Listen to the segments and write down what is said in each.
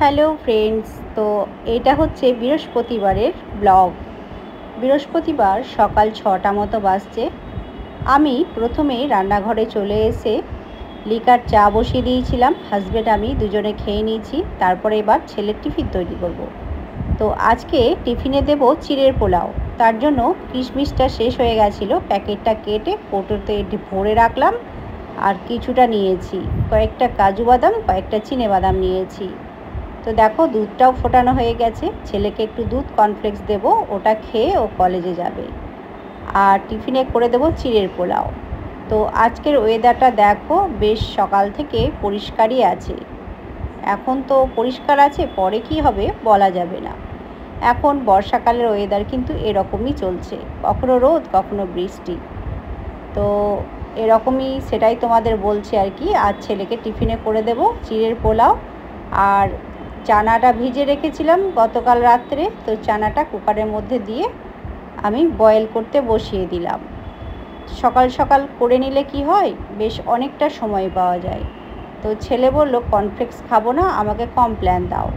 Hello friends, তো এটা হচ্ছে বৃহস্পতিবারের ব্লগ। বৃহস্পতিবার সকাল 6টা মতো বাজছে। আমি প্রথমেই রান্নাঘরে চলে এসে লিকার চা বসিয়ে দিয়েছিলাম। হাজব্যান্ড আমি দুজনে খেয়ে নিয়েছি। তারপরে এবার ছেলের টিফিন তৈরি করব। তো আজকে টিফিনে দেব চিড়ের পোলাও। তার জন্য কিশমিশটা শেষ হয়ে গেছিলো, প্যাকেটটা কেটে কৌটোতে ভরে রাখলাম। আর কিছুটা নিয়েছি, কয়েকটা কাজু বাদাম, কয়েকটা চিনে বাদাম নিয়েছি। তো দেখো দুধটাও ফোটানো হয়ে গেছে। ছেলেকে একটু দুধ কর্নফ্লেক্স দেবো, ওটা খেয়ে ও কলেজে যাবে। আর টিফিনে করে দেবো চিড়ের পোলাও। তো আজকের ওয়েদারটা দেখো, বেশ সকাল থেকে পরিষ্কারই আছে। এখন তো পরিষ্কার আছে, পরে কি হবে বলা যাবে না। এখন বর্ষাকালের ওয়েদার কিন্তু এরকমই চলছে, কখনো রোদ কখনো বৃষ্টি। তো এরকমই, সেটাই তোমাদের বলছি আর কি। আজ ছেলেকে টিফিনে করে দেবো চিড়ের পোলাও। আর চানাটা ভিজে রেখেছিলাম গতকাল রাত্রে, তো চানাটা কুকারের মধ্যে দিয়ে আমি বয়েল করতে বসিয়ে দিলাম। সকাল সকাল করে নিলে কি হয়, বেশ অনেকটা সময় পাওয়া যায়। তো ছেলে বলল কর্নফ্লেক্স খাবো না, আমাকে কমপ্ল্যান দাও।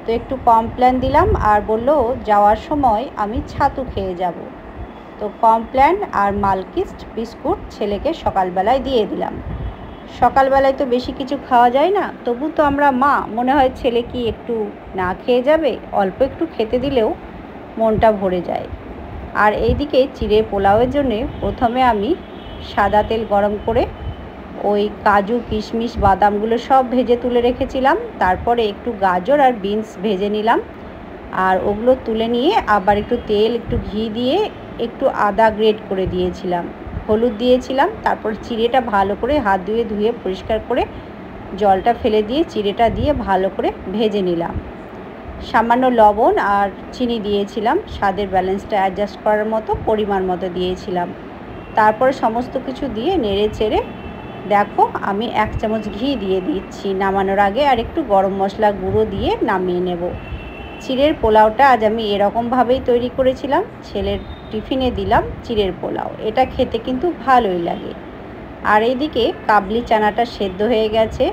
তো একটু কমপ্ল্যান দিলাম আর বলল যাওয়ার সময় আমি ছাতু খেয়ে যাব। তো কমপ্ল্যান আর মালকিস্ট বিস্কুট ছেলেকে সকালবেলায় দিয়ে দিলাম। সকালবেলায় তো বেশি কিছু খাওয়া যায় না, তবু তো আমরা মা, মনে হয় ছেলে কি একটু না খেয়ে যাবে, অল্প একটু খেতে দিলেও মনটা ভরে যায়। আর এইদিকে চিড়ে পোলাওয়ের জন্যে প্রথমে আমি সাদা তেল গরম করে ওই কাজু কিশমিশ বাদামগুলো সব ভেজে তুলে রেখেছিলাম। তারপরে একটু গাজর আর বিনস ভেজে নিলাম। আর ওগুলো তুলে নিয়ে আবার একটু তেল একটু ঘি দিয়ে একটু আদা গ্রেট করে দিয়েছিলাম, হলুদ দিয়েছিলাম। তারপর চিড়েটা ভালো করে হাত ধুয়ে পরিষ্কার করে জলটা ফেলে দিয়ে চিড়েটা দিয়ে ভালো করে ভেজে নিলাম। সামান্য লবণ আর চিনি দিয়েছিলাম, স্বাদের ব্যালেন্সটা অ্যাডজাস্ট করার মতো পরিমাণ মতো দিয়েছিলাম। তারপরে সমস্ত কিছু দিয়ে নেড়ে চেড়ে দেখো আমি 1 চামচ ঘি দিয়ে দিচ্ছি নামানোর আগে, আর একটু গরম মশলা গুঁড়ো দিয়ে নামিয়ে নেব। চিড়ের পোলাওটা আজ আমি এরকমভাবেই তৈরি করেছিলাম। ছেলের টিফিনে দিলাম চিড়ের পোলাও, এটা খেতে কিন্তু ভালোই লাগে। আর এইদিকে কাবলি চানাটা সেদ্ধ হয়ে গেছে,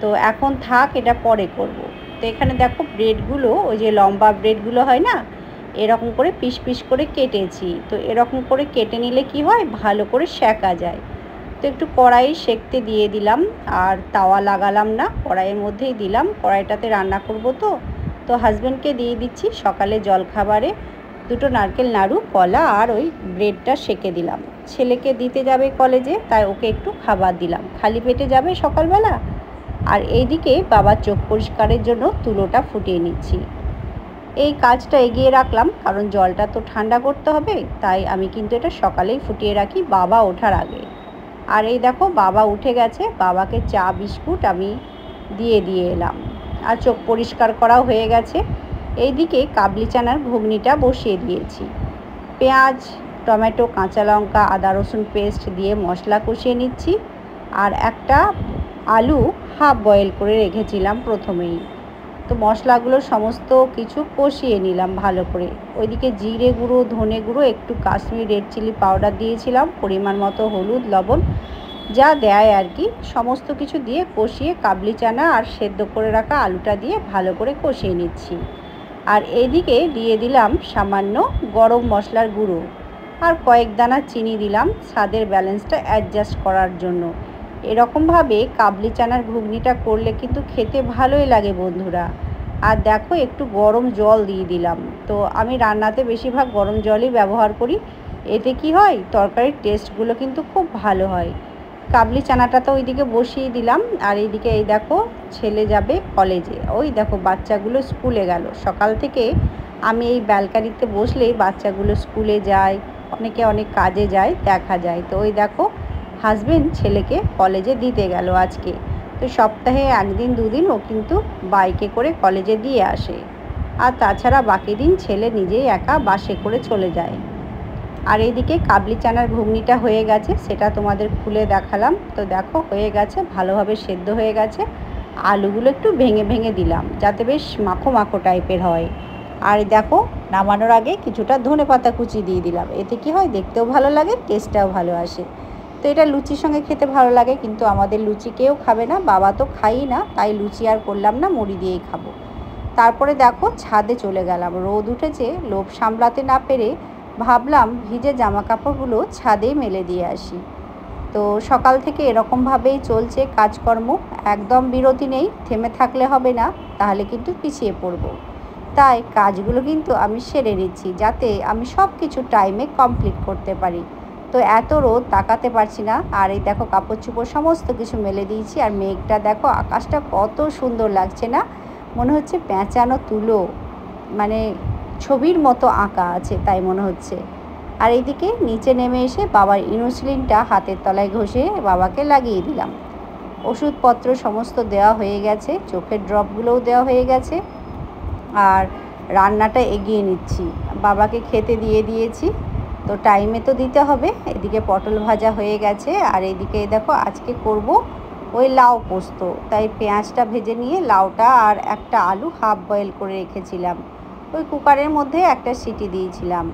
তো এখন থাক, এটা পরে করব। তো এখানে দেখো ব্রেডগুলো, ওই যে লম্বা ব্রেডগুলো হয় না, এরকম করে পিস পিস করে কেটেছি। তো এরকম করে কেটে নিলে কি হয়, ভালো করে সেঁকা যায়। তো একটু কড়াই সেঁকতে দিয়ে দিলাম, আর তাওয়া লাগালাম না, কড়াইয়ের মধ্যেই দিলাম। কড়াইটাতে রান্না করব তো। তো হাজব্যান্ডকে দিয়ে দিচ্ছি সকালে জলখাবারে 2টো নারকেল নাড়ু, কলা আর ওই ব্রেডটা সেঁকে দিলাম। ছেলেকে দিতে যাবে কলেজে, তাই ওকে একটু খাবার দিলাম, খালি পেটে যাবে সকালবেলা। আর এইদিকে বাবার চোখ পরিষ্কারের জন্য তুলোটা ফুটিয়ে নিচ্ছি। এই কাজটা এগিয়ে রাখলাম কারণ জলটা তো ঠান্ডা করতে হবে, তাই আমি কিন্তু এটা সকালেই ফুটিয়ে রাখি বাবা ওঠার আগে। আর এই দেখো বাবা উঠে গেছে, বাবাকে চা বিস্কুট আমি দিয়ে এলাম। আর চোখ পরিষ্কার করাও হয়ে গেছে। এইদিকে কাবলি চানার ঘুগনিটা বসিয়ে দিয়েছি। পেঁয়াজ, টমেটো, কাঁচা লঙ্কা, আদা রসুন পেস্ট দিয়ে মশলা কষিয়ে নিচ্ছি। আর একটা আলু হাফ বয়েল করে রেখেছিলাম প্রথমেই। তো মশলাগুলো সমস্ত কিছু কষিয়ে নিলাম ভালো করে। ওইদিকে জিরে গুঁড়ো, ধনে গুঁড়ো, একটু কাশ্মীরি রেড চিলি পাউডার দিয়েছিলাম, পরিমাণ মতো হলুদ, লবণ যা দেয় আর কি, সমস্ত কিছু দিয়ে কষিয়ে কাবলি চানা আর সেদ্ধ করে রাখা আলুটা দিয়ে ভালো করে কষিয়ে নিচ্ছি। আর এইদিকে দিয়ে দিলাম সামান্য গরম মশলার গুঁড়ো আর কয়েক দানা চিনি দিলাম স্বাদের ব্যালেন্সটা অ্যাডজাস্ট করার জন্য। এরকমভাবে কাবলি চানার ঘুগনিটা করলে কিন্তু খেতে ভালোই লাগে বন্ধুরা। আর দেখো একটু গরম জল দিয়ে দিলাম। তো আমি রান্নাতে বেশিরভাগ গরম জলই ব্যবহার করি, এতে কি হয় তরকারির টেস্টগুলো কিন্তু খুব ভালো হয়। কাবলি চানাটা তো ওইদিকে বসিয়ে দিলাম। আর এইদিকে এই দেখো ছেলে যাবে কলেজে, ওই দেখো বাচ্চাগুলো স্কুলে গেল। সকাল থেকে আমি এই ব্যালকানিতে বসলেই বাচ্চাগুলো স্কুলে যায়, অনেকে অনেক কাজে যায় দেখা যায়। তো ওই দেখো হাজব্যান্ড ছেলেকে কলেজে দিতে গেল আজকে। তো সপ্তাহে 1 দিন 2 দিন ও কিন্তু বাইকে করে কলেজে দিয়ে আসে। আর তাছাড়া বাকি দিন ছেলে নিজেই একা বাসে করে চলে যায়। আর এইদিকে কাবলি চানার ঘুগনিটা হয়ে গেছে, সেটা তোমাদের খুলে দেখালাম। তো দেখো হয়ে গেছে, ভালোভাবে সেদ্ধ হয়ে গেছে। আলুগুলো একটু ভেঙে ভেঙে দিলাম যাতে বেশ মাখো মাখো টাইপের হয়। আর দেখো নামানোর আগে কিছুটা ধনেপাতা কুচি দিয়ে দিলাম, এতে কি হয় দেখতেও ভালো লাগে, টেস্টটাও ভালো আসে। তো এটা লুচির সঙ্গে খেতে ভালো লাগে, কিন্তু আমাদের লুচি কেউ খাবে না, বাবা তো খাই না, তাই লুচি আর করলাম না, মুড়ি দিয়েই খাবো। তারপরে দেখো ছাদে চলে গেলাম, রোদ উঠেছে, লোভ সামলাতে না পেরে ভাবলাম ভিজে জামা কাপড়গুলো ছাদেই মেলে দিয়ে আসি। তো সকাল থেকে এরকমভাবেই চলছে কাজকর্ম, একদম বিরতি নেই, থেমে থাকলে হবে না, তাহলে কিন্তু পিছিয়ে পড়বো। তাই কাজগুলো কিন্তু আমি সেরে নিচ্ছি, যাতে আমি সব কিছু টাইমে কমপ্লিট করতে পারি। তো এত রোদ তাকাতে পারছি না। আর এই দেখো কাপড় চোপড় সমস্ত কিছু মেলে দিয়েছি, আর মেঘটা দেখো, আকাশটা কত সুন্দর লাগছে না, মনে হচ্ছে পেঁচানো তুলো, মানে ছবির মতো আঁকা আছে তাই মনে হচ্ছে। আর এইদিকে নিচে নেমে এসে বাবার ইনসুলিনটা হাতের তলায় ঘষে বাবাকে লাগিয়ে দিলাম। ওষুধপত্র সমস্ত দেওয়া হয়ে গেছে, চোখের ড্রপগুলোও দেওয়া হয়ে গেছে, আর রান্নাটা এগিয়ে নিচ্ছি। বাবাকে খেতে দিয়ে দিয়েছি, তো টাইমে তো দিতে হবে। এদিকে পটল ভাজা হয়ে গেছে, আর এদিকে দেখো আজকে করব ওই লাউ পোস্ত, তাই পেঁয়াজটা ভেজে নিয়ে লাউটা আর একটা আলু হাফ বয়েল করে রেখেছিলাম, ওই কুকারের মধ্যে একটা সিটি দিয়েছিলাম,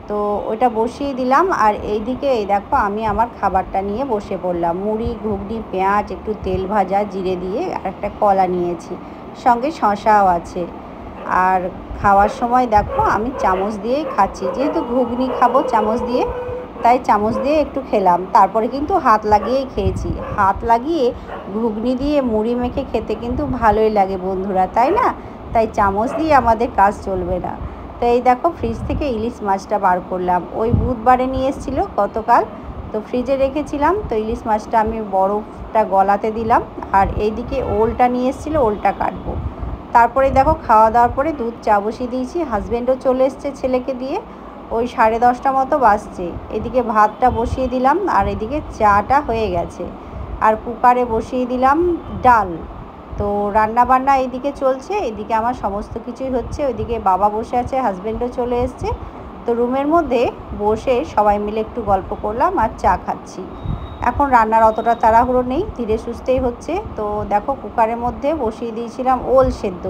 তো ওইটা বসিয়ে দিলাম। আর এইদিকে এই দেখো আমি আমার খাবারটা নিয়ে বসে পড়লাম, মুড়ি, ঘুগনি, পেঁয়াজ, একটু তেল ভাজা জিরে দিয়ে, আর একটা কলা নিয়েছি, সঙ্গে শশাও আছে। আর খাওয়ার সময় দেখো আমি চামচ দিয়েই খাচ্ছি, যেহেতু ঘুগনি খাবো চামচ দিয়ে, তাই চামচ দিয়ে একটু খেলাম, তারপরে কিন্তু হাত লাগিয়েই খেয়েছি। হাত লাগিয়ে ঘুগনি দিয়ে মুড়ি মেখে খেতে কিন্তু ভালোই লাগে বন্ধুরা, তাই না? তাই চামচ দিয়ে আমাদের কাজ চলবে না। তো এই দেখো ফ্রিজ থেকে ইলিশ মাছটা বার করলাম, ওই বুধবারে নিয়ে এসেছিলো গতকাল, তো ফ্রিজে রেখেছিলাম। তো ইলিশ মাছটা আমি বরফটা গলাতে দিলাম, আর এইদিকে ওলটা নিয়ে এসেছিলো, ওলটা কাটবো। তারপরে দেখো খাওয়া দাওয়ার পরে দুধ চা বসিয়ে দিয়েছি, হাজব্যান্ডও চলে এসছে ছেলেকে দিয়ে, ওই 10:30 মতো বাজছে। এদিকে ভাতটা বসিয়ে দিলাম, আর এদিকে চাটা হয়ে গেছে, আর কুকারে বসিয়ে দিলাম ডাল। তো রান্না বান্না এইদিকে চলছে, এদিকে আমার সমস্ত কিছুই হচ্ছে। ওইদিকে বাবা বসে আছে, হাজব্যান্ডও চলে এসছে। তো রুমের মধ্যে বসে সবাই মিলে একটু গল্প করলাম আর চা খাচ্ছি। এখন রান্নার অতটা তাড়াহুড়ো নেই, ধীরে সুস্থেই হচ্ছে। তো দেখো কুকারের মধ্যে বসিয়ে দিয়েছিলাম ওল সেদ্ধ,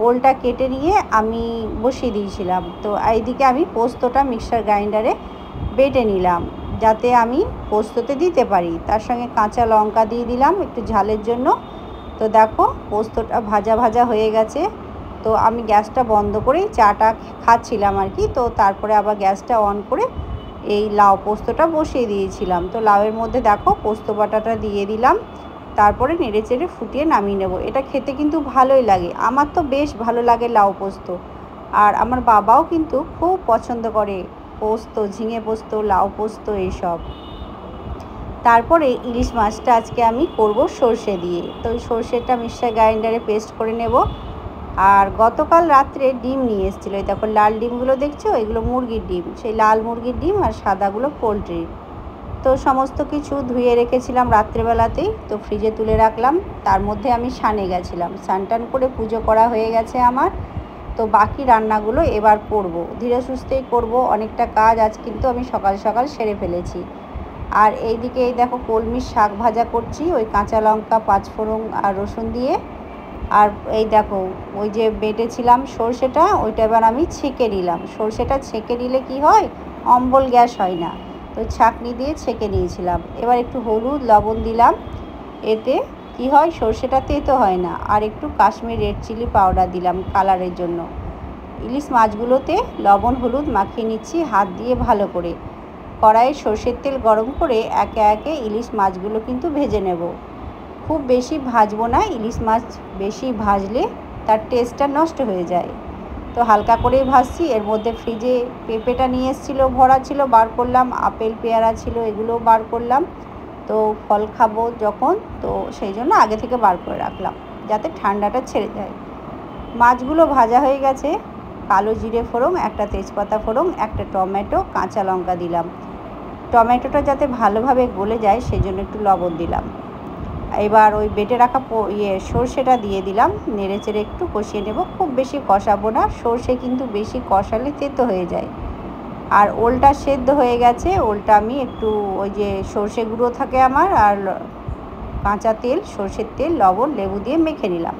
ওলটা কেটে নিয়ে আমি বসিয়ে দিয়েছিলাম। তো এইদিকে আমি পোস্তটা মিক্সার গ্রাইন্ডারে বেটে নিলাম, যাতে আমি পোস্ততে দিতে পারি। তার সঙ্গে কাঁচা লঙ্কা দিয়ে দিলাম একটু ঝালের জন্য। তো দেখো পোস্তটা ভাজা ভাজা হয়ে গেছে, তো আমি গ্যাসটা বন্ধ করেই চাটা খাচ্ছিলাম আর কি। তো তারপরে আবার গ্যাসটা অন করে এই লাউ পোস্তটা বসিয়ে দিয়েছিলাম। তো লাউয়ের মধ্যে দেখো পোস্ত বাটাটা দিয়ে দিলাম, তারপরে নেড়ে চেড়ে ফুটিয়ে নামিয়ে নেব। এটা খেতে কিন্তু ভালোই লাগে, আমার তো বেশ ভালো লাগে লাউ পোস্ত, আর আমার বাবাও কিন্তু খুব পছন্দ করে পোস্ত, ঝিঙে পোস্ত, লাউ পোস্ত এইসব। তারপরে ইলিশ মাছটা আজকে আমি করব সর্ষে দিয়ে, তো ওই সর্ষেটা মিক্সার গ্রাইন্ডারে পেস্ট করে নেব। আর গতকাল রাত্রে ডিম নিয়ে এসেছিলো, এই দেখো লাল ডিমগুলো দেখছো, এগুলো মুরগির ডিম, সেই লাল মুরগির ডিম, আর সাদাগুলো পোলট্রির। তো সমস্ত কিছু ধুয়ে রেখেছিলাম রাত্রেবেলাতেই, তো ফ্রিজে তুলে রাখলাম। তার মধ্যে আমি সানে গেছিলাম, স্নান টান করে পুজো করা হয়ে গেছে আমার। তো বাকি রান্নাগুলো এবার করব, ধীরে সুস্থেই করব, অনেকটা কাজ আজ কিন্তু আমি সকাল সকাল সেরে ফেলেছি। আর এইদিকে এই দেখো কলমির শাক ভাজা করছি, ওই কাঁচা লঙ্কা, পাঁচফোড়ন আর রসুন দিয়ে। আর এই দেখো ওই যে বেটেছিলাম সর্ষেটা, ওইটা এবার আমি ছেঁকে নিলাম। সর্ষেটা ছেঁকে নিলে কি হয়, অম্বল গ্যাস হয় না, তো ছাঁকনি দিয়ে ছেঁকে নিয়েছিলাম। এবার একটু হলুদ লবণ দিলাম, এতে কি হয় সর্ষেটা তেতো হয় না। আর একটু কাশ্মীর রেড চিলি পাউডার দিলাম কালারের জন্য। ইলিশ মাছগুলোতে লবণ হলুদ মাখিয়ে নিচ্ছি হাত দিয়ে ভালো করে। কড়াইয়ে সর্ষের তেল গরম করে একে একে ইলিশ মাছগুলো কিন্তু ভেজে নেব। খুব বেশি ভাজবো না, ইলিশ মাছ বেশি ভাজলে তার টেস্টটা নষ্ট হয়ে যায়। তো হালকা করেই ভাজছি। এর মধ্যে ফ্রিজে পেঁপেটা নিয়ে এসেছিলো, ভরা ছিল, বার করলাম, আপেল পেয়ারা ছিল, এগুলোও বার করলাম। তো ফল খাবো যখন, তো সেই জন্য আগে থেকে বার করে রাখলাম, যাতে ঠান্ডাটা ছেড়ে যায়। মাছগুলো ভাজা হয়ে গেছে, কালো জিরে ফোড়ন, একটা তেজপাতা ফোড়ন, একটা টমেটো, কাঁচা লঙ্কা দিলাম। টমেটোটা যাতে ভালোভাবে গলে যায় সেই জন্য একটু লবণ দিলাম। এবার ওই বেটে রাখা সর্ষেটা দিয়ে দিলাম, নেড়ে চেড়ে একটু কষিয়ে নেব, খুব বেশি কষাবো না, সর্ষে কিন্তু বেশি কষালে তেতো হয়ে যায়। আর ওলটা সেদ্ধ হয়ে গেছে, ওলটা আমি একটু ওই যে সর্ষে গুঁড়ো থাকে আমার, আর কাঁচা তেল, সর্ষের তেল, লবণ, লেবু দিয়ে মেখে নিলাম।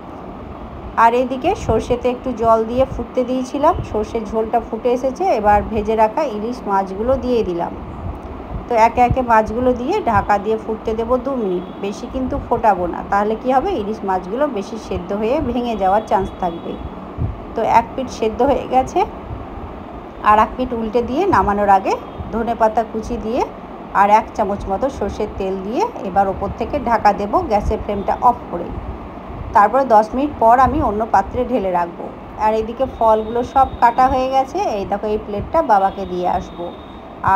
আর এদিকে সর্ষেতে একটু জল দিয়ে ফুটতে দিয়েছিলাম, সর্ষের ঝোলটা ফুটে এসেছে। এবার ভেজে রাখা ইলিশ মাছগুলো দিয়ে দিলাম। তো একে একে মাছগুলো দিয়ে ঢাকা দিয়ে ফুটতে দেবো 2 মিনিট, বেশি কিন্তু ফোটাবো না, তাহলে কি হবে ইলিশ মাছগুলো বেশি সেদ্ধ হয়ে ভেঙে যাওয়ার চান্স থাকবে। তো এক পিঠ সেদ্ধ হয়ে গেছে, আর এক পিঠ উল্টে দিয়ে নামানোর আগে ধনেপাতা কুচি দিয়ে আর 1 চামচ মতো সর্ষের তেল দিয়ে এবার ওপর থেকে ঢাকা দেব গ্যাসের ফ্লেমটা অফ করে। তারপরে 10 মিনিট পর আমি অন্য পাত্রে ঢেলে রাখবো। আর এইদিকে ফলগুলো সব কাটা হয়ে গেছে, এই দেখো এই প্লেটটা বাবাকে দিয়ে আসবো,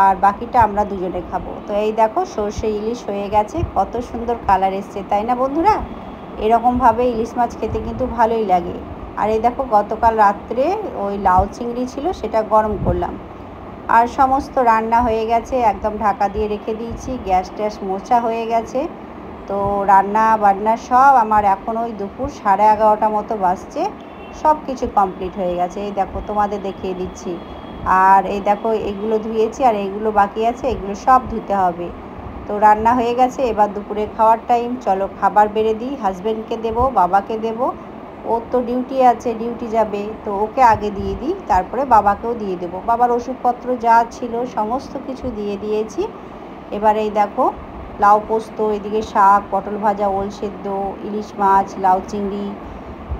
আর বাকিটা আমরা দুজনে খাবো। তো এই দেখো সর্ষে ইলিশ হয়ে গেছে, কত সুন্দর কালার এসছে তাই না বন্ধুরা? এরকমভাবে ইলিশ মাছ খেতে কিন্তু ভালোই লাগে। আর এই দেখো গতকাল রাত্রে ওই লাউ চিংড়ি ছিল, সেটা গরম করলাম। আর সমস্ত রান্না হয়ে গেছে, একদম ঢাকা দিয়ে রেখে দিয়েছি, গ্যাস ট্যাস মোছা হয়ে গেছে। তো রান্না বান্না সব আমার এখন ওই দুপুর 11:30 মতো বাজছে, সব কিছু কমপ্লিট হয়ে গেছে। এই দেখো তোমাদের দেখিয়ে দিচ্ছি। আর এই দেখো এগুলো ধুয়েছি, আর এইগুলো বাকি আছে, এগুলো সব ধুতে হবে। তো রান্না হয়ে গেছে, এবার দুপুরে খাওয়ার টাইম। চলো খাবার বেড়ে দিই, হাজব্যান্ডকে দেবো, বাবাকে দেবো। ওর তো ডিউটি আছে, ডিউটি যাবে, তো ওকে আগে দিয়ে দিই, তারপরে বাবাকেও দিয়ে দেবো। বাবার ওষুধপত্র যা ছিল সমস্ত কিছু দিয়ে দিয়েছি। এবার এই দেখো লাউ পোস্ত, এদিকে শাক, পটল ভাজা, ওল সেদ্ধ, ইলিশ মাছ, লাউ চিংড়ি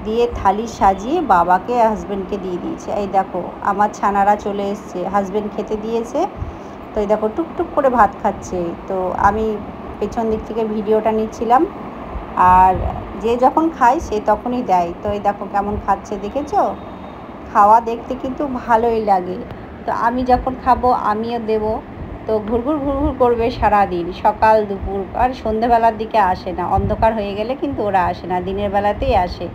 দিয়ে থালি সাজিয়ে বাবাকে হাজব্যান্ডকে দিয়ে দিয়েছে। এই দেখো আমার ছানারা চলে এসছে, হাজব্যান্ড খেতে দিয়েছে। তো এই দেখো টুকটুক করে ভাত খাচ্ছে। তো আমি পেছন দিক থেকে ভিডিওটা নিচ্ছিলাম, আর যে যখন খায় সে তখনই দেয়। তো এই দেখো কেমন খাচ্ছে, দেখেছো? খাওয়া দেখতে কিন্তু ভালোই লাগে। তো আমি যখন খাবো আমিও দেব। তো ঘুরঘুর ঘুরঘুর করবে সারাদিন, সকাল দুপুর, আর সন্ধ্যেবেলার দিকে আসে না, অন্ধকার হয়ে গেলে কিন্তু ওরা আসে না, দিনের বেলাতেই আসে।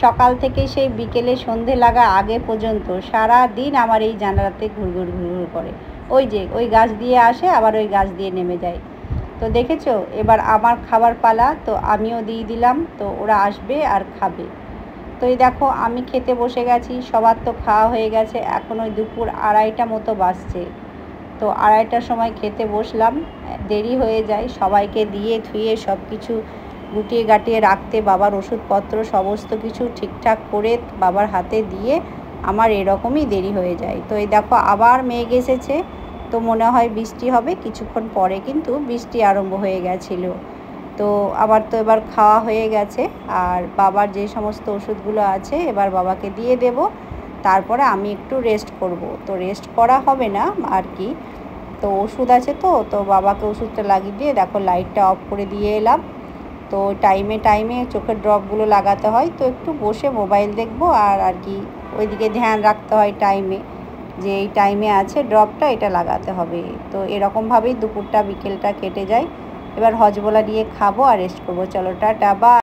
সকাল থেকে সেই বিকেলে সন্ধে লাগা আগে পর্যন্ত সারা দিন আমার এই জানালাতে ঘুরঘুর ঘুরঘুর করে। ওই যে ওই গাছ দিয়ে আসে, আবার ওই গাছ দিয়ে নেমে যায়। তো দেখেছো, এবার আমার খাবার পালা, তো আমিও দিয়ে দিলাম, তো ওরা আসবে আর খাবে। তো এই দেখো আমি খেতে বসে গেছি, সবার তো খাওয়া হয়ে গেছে, এখন ওই দুপুর 2:30 মতো বাজছে। তো 2:30টার সময় খেতে বসলাম, দেরি হয়ে যায় সবাইকে দিয়ে ধুয়ে সব কিছু গুটিয়ে গাটিয়ে রাখতে, বাবার ওষুধপত্র সমস্ত কিছু ঠিকঠাক করে বাবার হাতে দিয়ে আমার এরকমই দেরি হয়ে যায়। তো এই দেখো আবার মেঘ এসেছে, তো মনে হয় বৃষ্টি হবে কিছুক্ষণ পরে, কিন্তু বৃষ্টি আরম্ভ হয়ে গেছিলো। তো আমার তো এবার খাওয়া হয়ে গেছে, আর বাবার যে সমস্ত ওষুধগুলো আছে এবার বাবাকে দিয়ে দেব, তারপরে আমি একটু রেস্ট করব। তো রেস্ট করা হবে না আর কি, তো ওষুধ আছে, তো বাবাকে ওষুধটা লাগিয়ে দিয়ে দেখো লাইটটা অফ করে দিয়ে এলাম। তো টাইমে টাইমে চোখের ড্রপগুলো লাগাতে হয়, তো একটু বসে মোবাইল দেখবো, আর কি ওইদিকে ধ্যান রাখতে হয় টাইমে, যে এই টাইমে আছে ড্রপটা, এটা লাগাতে হবে। তো এরকমভাবেই দুপুরটা বিকেলটা কেটে যায়। এবার হজমোলা নিয়ে খাবো আর রেস্ট করবো। চলো টাটা, বাই।